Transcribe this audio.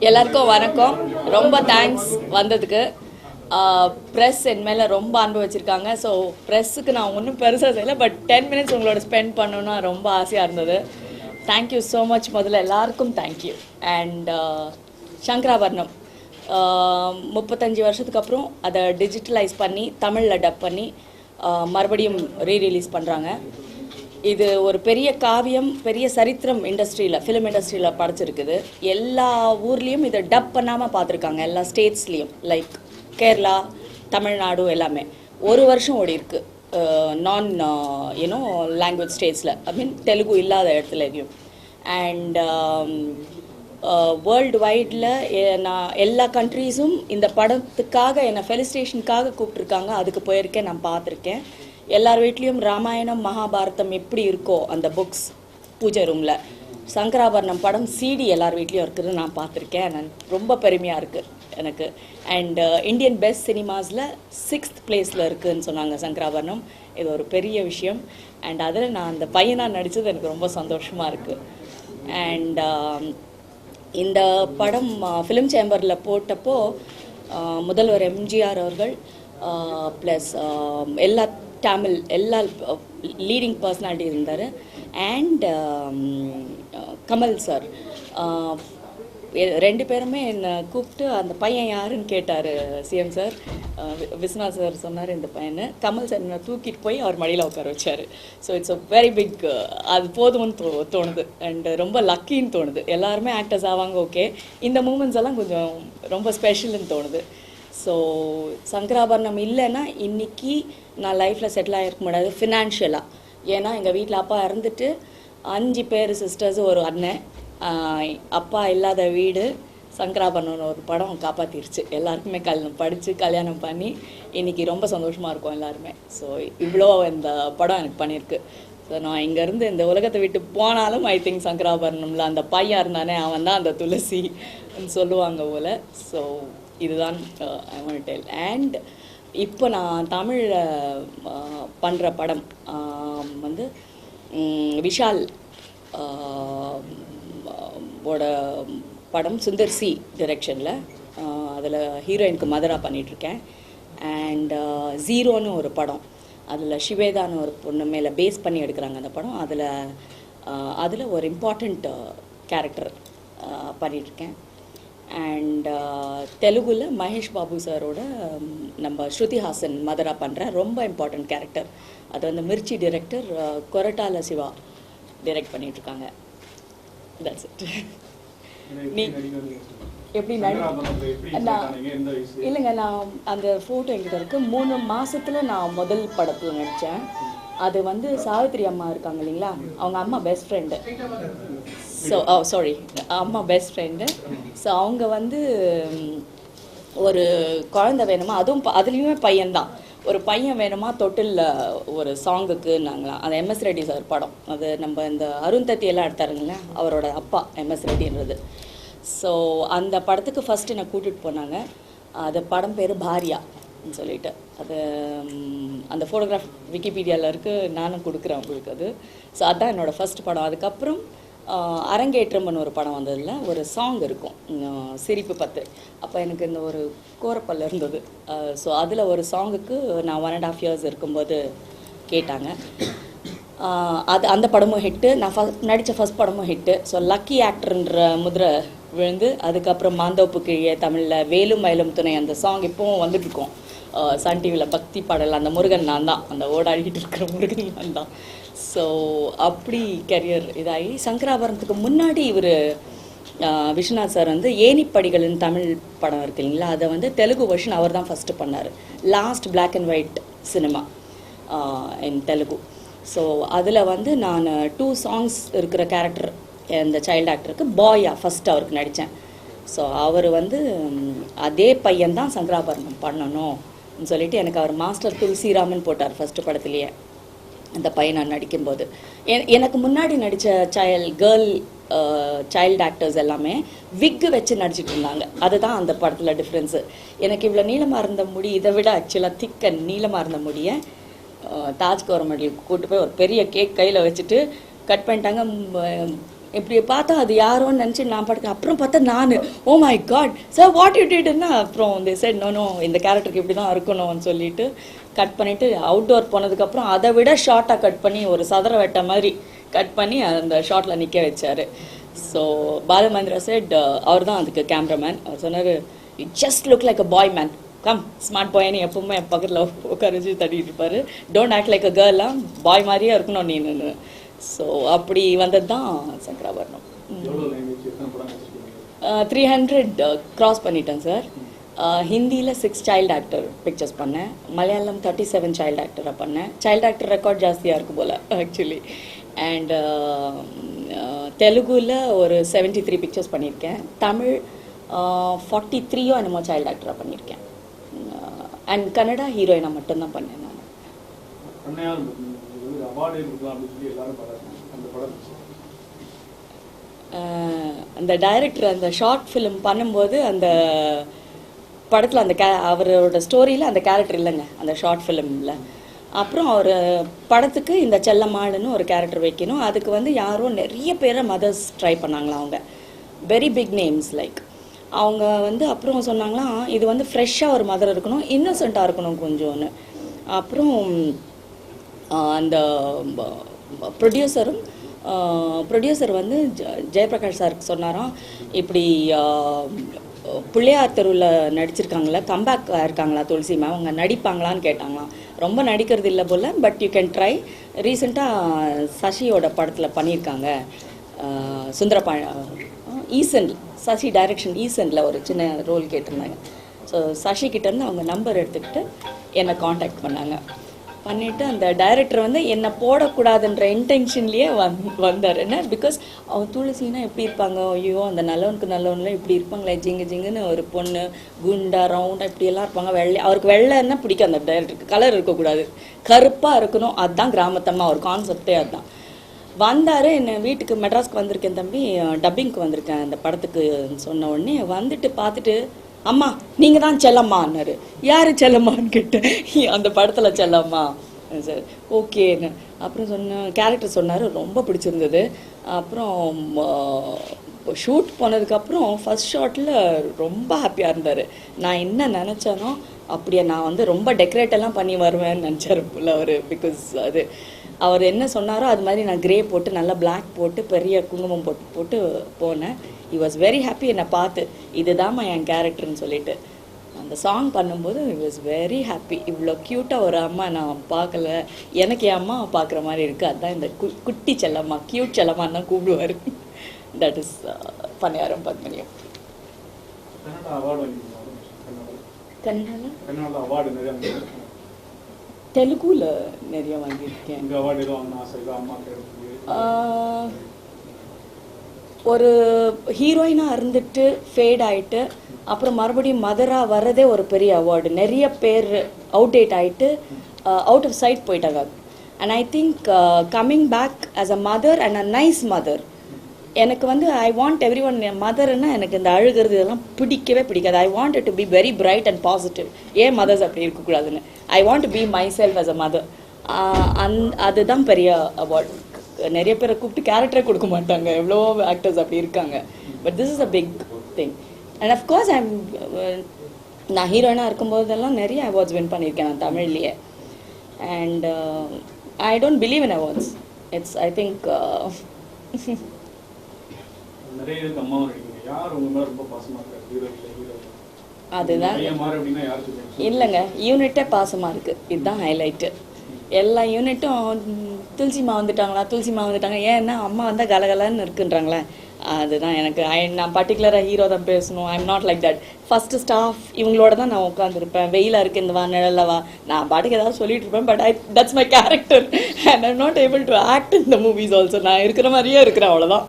எல்லாருக்கும் வணக்கம். ரொம்ப தேங்க்ஸ் வந்ததுக்கு. ப்ரெஸ் என் மேலே ரொம்ப அன்பு வச்சுருக்காங்க. ஸோ ப்ரெஸ்ஸுக்கு நான் ஒன்றும் பெருசாக செய்யலை, பட் 10 மினிட்ஸ் உங்களோட ஸ்பெண்ட் பண்ணணுன்னா ரொம்ப ஆசையாக இருந்தது. Thank you so much. முதல்ல எல்லாருக்கும் தேங்க்யூ. அண்ட் சங்கராபரணம் 35 வருஷத்துக்கு அப்புறம் அதை டிஜிட்டலைஸ் பண்ணி தமிழில் டப் பண்ணி மறுபடியும் ரீரிலீஸ் பண்ணுறாங்க. இது ஒரு பெரிய காவியம், பெரிய சரித்திரம் இண்டஸ்ட்ரியில், ஃபிலிம் இண்டஸ்ட்ரியில் படைச்சிருக்குது. எல்லா ஊர்லேயும் இதை டப் பண்ணாமல் பார்த்துருக்காங்க, எல்லா ஸ்டேட்ஸ்லேயும், லைக் கேரளா, தமிழ்நாடு எல்லாமே. ஒரு வருஷம் ஓடி இருக்கு நான் லாங்குவேஜ் ஸ்டேட்ஸில், ஐ மீன் தெலுங்கு இல்லாத இடத்துலையும். அண்ட் வேர்ல்டு வைடில் நான் எல்லா கண்ட்ரீஸும் இந்த படத்துக்காக என்னை ஃபெலிசிட்டேஷனுக்காக கூப்பிட்ருக்காங்க. அதுக்கு போயிருக்கேன், நான் பார்த்துருக்கேன். எல்லார் வீட்லேயும் ராமாயணம் மகாபாரதம் எப்படி இருக்கோ அந்த புக்ஸ் பூஜை ரூமில், சங்கராபரணம் படம் சிடி எல்லார் வீட்லேயும் இருக்குது, நான் பார்த்துருக்கேன். நான் ரொம்ப பெருமையாக இருக்குது எனக்கு. அண்ட் இந்தியன் பெஸ்ட் சினிமாஸில் 6th பிளேஸில் இருக்குதுன்னு சொன்னாங்க சங்கராபரணம். இது ஒரு பெரிய விஷயம். அண்ட் அதில் நான் அந்த பையனாக நடித்தது எனக்கு ரொம்ப சந்தோஷமாக இருக்குது. அண்ட் இந்த படம் ஃபிலிம் சேம்பரில் போட்டப்போ முதல்வர் எம்ஜிஆர் அவர்கள் ப்ளஸ் எல்லா லீடிங் பர்சனாலிட்டி இருந்தார். அண்ட் கமல் சார் ரெண்டு பேருமே என்னை கூப்பிட்டு அந்த பையன் யாருன்னு கேட்டார் சிஎம் சார். விஸ்வநாத் சார் சொன்னார் இந்த பையனை. கமல் சார் என்னை தூக்கிட்டு போய் அவர் மடியில் உட்கார வச்சார். So it's a very big, அது போதும்னு தோணுது. அண்டு ரொம்ப லக்கின்னு தோணுது. எல்லாருமே ஆக்டர்ஸ் ஆவாங்க, ஓகே, இந்த மூமெண்ட்ஸ் எல்லாம் கொஞ்சம் ரொம்ப ஸ்பெஷல்னு தோணுது. ஸோ சங்கராபரணம் இல்லைன்னா இன்றைக்கி நான் லைஃப்பில் செட்டில் ஆகிருக்க முடியாது ஃபினான்ஷியலாக. ஏன்னா எங்கள் வீட்டில் அப்பா இறந்துட்டு 5 பேர் சிஸ்டர்ஸு, ஒரு அண்ணன். அப்பா இல்லாத வீடு சங்கராபரணம் ஒரு படம் காப்பாற்றிருச்சு. எல்லாருக்குமே படித்து கல்யாணம் பண்ணி இன்றைக்கி ரொம்ப சந்தோஷமாக இருக்கும் எல்லாருமே. ஸோ இவ்வளோ இந்த படம் எனக்கு பண்ணியிருக்கு. ஸோ நான் இங்கேருந்து இந்த உலகத்தை விட்டு போனாலும் ஐ திங்க் சங்கராபரணமில் அந்த பையன் இருந்தானே, அவன் தான் அந்த துளசின்னு சொல்லுவாங்க போல். ஸோ இதுதான் ஐ வாண்ட் டு டெல். அண்ட் இப்போ நான் தமிழில் பண்ணுற படம் வந்து விஷால் ஓட படம் சுந்தர் சி டிரெக்ஷனில். அதில் ஹீரோயினுக்கு மதரா பண்ணிகிட்ருக்கேன். அண்ட் ஜீரோன்னு ஒரு படம், அதில் ஷிவேதான்னு ஒரு பொண்ணு மேலே பேஸ் பண்ணி எடுக்கிறாங்க அந்த படம். அதில் ஒரு இம்பார்ட்டண்ட் கேரக்டர் பண்ணிகிட்ருக்கேன். அண்ட் தெலுங்குல மகேஷ் பாபு சாரோட நம்ம ஸ்ருதி ஹாசன் மதரா பண்ணுறேன். ரொம்ப இம்பார்ட்டண்ட் கேரக்டர். அது வந்து மிர்ச்சி டிரெக்டர் கொரட்டால சிவா டைரக்ட் பண்ணிகிட்ருக்காங்க. That's it. நீ எப்படி இல்லைங்க, நான் அந்த ஃபோட்டோ என்கிட்ட இருக்குது. 3 மாதத்தில் நான் முதல் படத்தில் நடித்தேன். அது வந்து சாவித்திரி அம்மா இருக்காங்க இல்லைங்களா, அவங்க அம்மா பெஸ்ட் ஃப்ரெண்டு. ஸோ சாரி, அம்மா பெஸ்ட் ஃப்ரெண்டு. ஸோ அவங்க வந்து ஒரு குழந்தை வேணுமா, அதுலேயுமே பையன்தான், ஒரு பையன் வேணுமா தொட்டிலில் ஒரு சாங்குக்கு நாங்களாம். அது MS ரெட்டி சார் படம். அது நம்ம இந்த அருந்ததி எல்லாம் எடுத்தாருங்களேன், அவரோட அப்பா MS ரெட்டின்றது. ஸோ அந்த படத்துக்கு ஃபஸ்ட்டு என்னை கூட்டிகிட்டு போனாங்க. அது படம் பேர் பாரியான்னு சொல்லிட்டு. அது அந்த ஃபோட்டோகிராஃப் விக்கிபீடியாவில் இருக்குது, நானும் கொடுக்குறேன் உங்களுக்கு அது. ஸோ அதுதான் என்னோடய ஃபஸ்ட் படம். அதுக்கப்புறம் அரங்கேற்றம்னு ஒரு படம் வந்ததில் ஒரு சாங் இருக்கும், சிரிப்பு 10. அப்போ எனக்கு இந்த ஒரு கோரப்பல்ல இருந்தது. ஸோ அதில் ஒரு சாங்குக்கு நான் 1.5 years இருக்கும்போது கேட்டாங்க. அந்த படமும் ஹிட்டு, நான் நடித்த ஃபஸ்ட் படமும் ஹிட்டு. ஸோ லக்கி ஆக்டர்ன்ற முதிரை விழுந்து, அதுக்கப்புறம் மாந்தோப்பு கீழே தமிழில் வேலும் மயிலும் துணை அந்த சாங் இப்போவும் வந்துட்டுருக்கோம் சன் டிவியில், பக்தி பாடல். அந்த முருகன் நான் தான், அந்த ஓடாடிக்கிட்டு இருக்கிற முருகன் நான் தான். ஸோ அப்படி கரியர் இதாகி சங்கராபரணத்துக்கு முன்னாடி இவர் விஸ்வநாத் சார் வந்து ஏணிப்படிகள்னு தமிழ் படம் இருக்கு இல்லைங்களா, அதை வந்து தெலுங்கு வெர்ஷன் அவர் தான் ஃபஸ்ட்டு பண்ணார். Last black and white cinema in Telugu. So அதில் வந்து நான் 2 சாங்ஸ் இருக்கிற கேரக்டர் இந்த சைல்டு ஆக்டருக்கு பாயாக ஃபஸ்ட்டு அவருக்கு நடித்தேன். ஸோ அவர் வந்து அதே பையன்தான் சங்கராபரணம் பண்ணணும்னு சொல்லிட்டு எனக்கு அவர் மாஸ்டர் துளசிராமன் போட்டார் ஃபஸ்ட்டு படத்துலேயே. அந்த பையன் நான் நடிக்கும்போது எனக்கு முன்னாடி நடித்த சைல்டு ஆக்டர்ஸ் எல்லாமே விக்கு வச்சு நடிச்சிட்டு இருந்தாங்க. அதுதான் அந்த படத்தில் டிஃப்ரென்ஸு. எனக்கு இவ்வளோ நீளமாக இருந்த முடி, இதை விட ஆக்சுவலாக திக்கன் நீளமாக இருந்த முடியை தாஜ் கவர்மெண்ட்டில் கூப்பிட்டு போய் ஒரு பெரிய கேக் கையில் வச்சுட்டு கட் பண்ணிட்டாங்க. இப்படி பார்த்தா அது யாரோன்னு நினச்சி நான் படுக்க, அப்புறம் பார்த்தா நான், oh my god sir what you டிட்னா, அப்புறம் இந்த சைட் நோ இந்த கேரக்டருக்கு இப்படி தான் இருக்கணும்னு சொல்லிட்டு கட் பண்ணிவிட்டு அவுட்டோர் போனதுக்கப்புறம் அதை விட ஷார்ட்டாக கட் பண்ணி ஒரு சதுர வெட்ட மாதிரி கட் பண்ணி அந்த ஷார்ட்டில் நிற்க வச்சார். ஸோ பாலமந்திரா செட், அவர் தான் அதுக்கு கேமராமேன். அவர் சொன்னார், you just look like a boy man, come smart பாய்னு எப்பவுமே பக்கத்தில் உட்கார வச்சு தட்டிட்டு இருப்பார். டோன்ட் ஆக்ட் லைக் அ கேர்லாம், பாய் மாதிரியே இருக்கணும் நீன்னு. ஸோ அப்படி வந்தது தான் சங்கராபரணம். 300 கிராஸ் பண்ணிட்டேன் சார். ஹிந்தியில் 6 சைல்டு ஆக்டர் பிக்சர்ஸ் பண்ணேன், மலையாளம் 37 சைல்டு ஆக்டராக பண்ணேன். சைல்டு ஆக்டர் ரெக்கார்ட் ஜாஸ்தியாக இருக்குது போல் ஆக்சுவலி. அண்ட் தெலுங்குல ஒரு 73 பிக்சர்ஸ் பண்ணியிருக்கேன். தமிழ் 43 என்னமோ சைல்டு ஆக்டராக பண்ணியிருக்கேன். அண்ட் கன்னடா ஹீரோயினாக மட்டும்தான் பண்ணேன் நான். அந்த டைரக்டர் அந்த ஷார்ட் ஃபிலிம் பண்ணும்போது அந்த படத்தில் அந்த அவரோட ஸ்டோரியில் அந்த கேரக்டர் இல்லைங்க அந்த ஷார்ட் ஃபிலிமில். அப்புறம் அவர் படத்துக்கு இந்த செல்லம்மாள்னு ஒரு கேரக்டர் வைக்கணும். அதுக்கு வந்து யாரோ நிறைய பேரை மதர்ஸ் ட்ரை பண்ணாங்களாம். அவங்க வெரி பிக் நேம்ஸ் லைக் அவங்க வந்து அப்புறம் சொன்னாங்களாம், இது வந்து ஃப்ரெஷ்ஷாக ஒரு மதர் இருக்கணும், இன்னோசென்ட்டாக இருக்கணும் கொஞ்சம்னு. அப்புறம் அந்த ப்ரொடியூசர் வந்து ஜெயபிரகாஷ் சாருக்கு சொன்னாராம், இப்படி பிள்ளையார் தெருவில் நடிச்சிருக்காங்களா, கம்பேக் இருக்காங்களா துளசிமா, அவங்க நடிப்பாங்களான்னு கேட்டாங்களாம். ரொம்ப நடிக்கிறது இல்லை போல், பட் யூ கேன் ட்ரை. ரீசெண்டாக சசியோட படத்தில் பண்ணியிருக்காங்க, சுந்தரபா ஈசன், சசி டைரக்ஷன் ஈசனில் ஒரு சின்ன ரோல் கேட்டிருந்தாங்க. ஸோ சசிக்கிட்டேருந்து அவங்க நம்பர் எடுத்துக்கிட்டு என்னை காண்டாக்ட் பண்ணாங்க. பண்ணிவிட்டு அந்த டைரக்டர் வந்து என்னை போடக்கூடாதுன்ற இன்டென்ஷன்லேயே வந்தார். என்ன பிகாஸ் அவன் துளசினா எப்படி இருப்பாங்க, ஐயோ அந்த நல்லவன்லாம் இப்படி இருப்பாங்களே, ஜிங்குன்னு ஒரு பொண்ணு குண்டா ரவுண்டாக இப்படியெல்லாம் இருப்பாங்க, வெள்ளை. அவருக்கு வெள்ளைன்னா பிடிக்கும் அந்த டைரக்டருக்கு, கலர் இருக்கக்கூடாது, கருப்பாக இருக்கணும், அதுதான் கிராமத்தம்மா ஒரு கான்செப்டே. அதுதான் வந்தார். என்னை வீட்டுக்கு மெட்ராஸ்க்கு வந்திருக்கேன் தம்பி, டப்பிங்க்கு வந்திருக்கேன் அந்த படத்துக்கு சொன்ன உடனே வந்துட்டு பார்த்துட்டு, அம்மா நீங்கள் தான் செல்லம்மான்னாரு. யார் செல்லம்மான்னு கேட்டேன். அந்த படத்தில் செல்லம்மா சார், ஓகேன்னு. அப்புறம் கேரக்டர் சொன்னார், ரொம்ப பிடிச்சிருந்தது. அப்புறம் ஷூட் போனதுக்கப்புறம் ஃபஸ்ட் ஷாட்டில் ரொம்ப ஹாப்பியாக இருந்தார். நான் என்ன நினச்சேனோ அப்படியே நான் வந்து ரொம்ப டெக்கரேட்டெல்லாம் பண்ணி வருவேன்னு நினச்சார் போல் அவர். பிகாஸ் அது அவர் என்ன சொன்னாரோ அது மாதிரி நான் கிரே போட்டு நல்லா பிளாக் போட்டு பெரிய குங்குமம் போட்டு போனேன். ஹி வாஸ் வெரி ஹாப்பி என்னை பார்த்து, இதுதாம்மா என் கேரக்டர்னு சொல்லிட்டு. அந்த சாங் பண்ணும்போது ஹி வாஸ் வெரி ஹாப்பி. இவ்வளோ க்யூட்டாக ஒரு அம்மா நான் பார்க்கல, எனக்கு என் அம்மா பார்க்குற மாதிரி இருக்குது, அதுதான் இந்த குட்டி செல்லம்மா, க்யூட் செல்லம்மான்னு தான் கூப்பிடுவார். தட் இஸ் பணியாரம் பத்மனியம். தெலுங்குல நிறைய வாங்கியிருக்கேன். ஒரு ஹீரோயினாக இருந்துட்டு ஃபேட் ஆகிட்டு அப்புறம் மறுபடியும் மதராக வர்றதே ஒரு பெரிய அவார்டு. நிறைய பேர் அவுடேட் ஆகிட்டு அவுட் ஆஃப் சைட் போயிட்டாங்க. And I think coming back as a mother and a nice mother, எனக்கு வந்து ஐ வாண்ட் எவ்ரி ஒன் மதர்னா எனக்கு இந்த அழுகிறது இதெல்லாம் பிடிக்கவே பிடிக்காது. I want to be very bright and positive. ஏன் மதர்ஸ் அப்படி இருக்கக்கூடாதுன்னு I want to be myself as a mother. அதுதான் பெரிய அவார்டு. நிறைய பேரை கூப்பிட்டு கேரக்டரே கொடுக்க மாட்டாங்க, எவ்வளோ ஆக்டர்ஸ் அப்படி இருக்காங்க. But this is a big thing. And of course நான் ஹீரோயினாக இருக்கும்போதெல்லாம் நிறைய அவார்ட்ஸ் வின் பண்ணியிருக்கேன் நான் தமிழ்லேயே. And I don't believe in awards. It's I think அதுதான் இல்லைங்க, யூனிட்டே பாசமாக இருக்குது, இதுதான் ஹைலைட்டு. எல்லா யூனிட்டும் துளசிமா வந்துட்டாங்க, ஏன்னா அம்மா வந்தால் கலகலன்னு இருக்குன்றாங்களே, அதுதான் எனக்கு. நான் பர்டிகுலராக ஹீரோ தான் பேசணும். I am not like that. First staff இவங்களோட தான் நான் உட்காந்துருப்பேன். வெயிலாக இருக்குது இந்த வா நிழலில் வா, நான் பாட்டுக்கு ஏதாவது சொல்லிட்டு இருப்பேன். But that's my character and I am not able to act in the movies also. நான் இருக்கிற மாதிரியே இருக்கிறேன், அவ்வளோதான்.